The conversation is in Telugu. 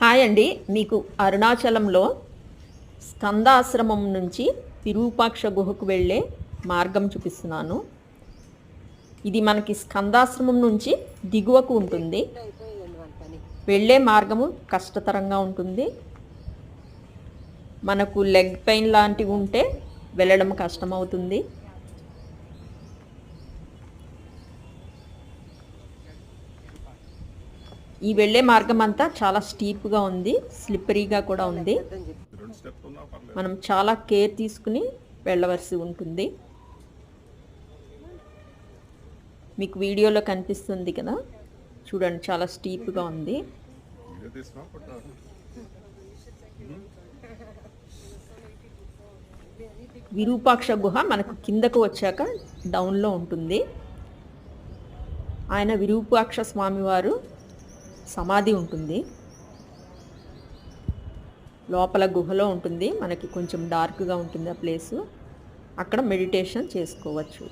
హాయ్ అండి. మీకు అరుణాచలంలో స్కందాశ్రమం నుంచి విరూపాక్ష గుహకు వెళ్ళే మార్గం చూపిస్తున్నాను. ఇది మనకి స్కందాశ్రమం నుంచి దిగువకు ఉంటుంది. వెళ్ళే మార్గము కష్టతరంగా ఉంటుంది. మనకు లెగ్ పెయిన్ లాంటివి ఉంటే వెళ్ళడం కష్టమవుతుంది. ఈ వెళ్ళే మార్గం అంతా చాలా స్టీప్గా ఉంది, స్లిప్పరీగా కూడా ఉంది. మనం చాలా కేర్ తీసుకుని వెళ్ళవలసి ఉంటుంది. మీకు వీడియోలో కనిపిస్తుంది కదా, చూడండి, చాలా స్టీప్గా ఉంది. విరూపాక్ష గుహ మనకు కిందకు వచ్చాక డౌన్లో ఉంటుంది. ఆయన విరూపాక్ష స్వామివారు సమాధి ఉంటుంది, లోపల గుహలో ఉంటుంది. మనకి కొంచెం డార్క్గా ఉంటుంది ఆ ప్లేసు. అక్కడ మెడిటేషన్ చేసుకోవచ్చు.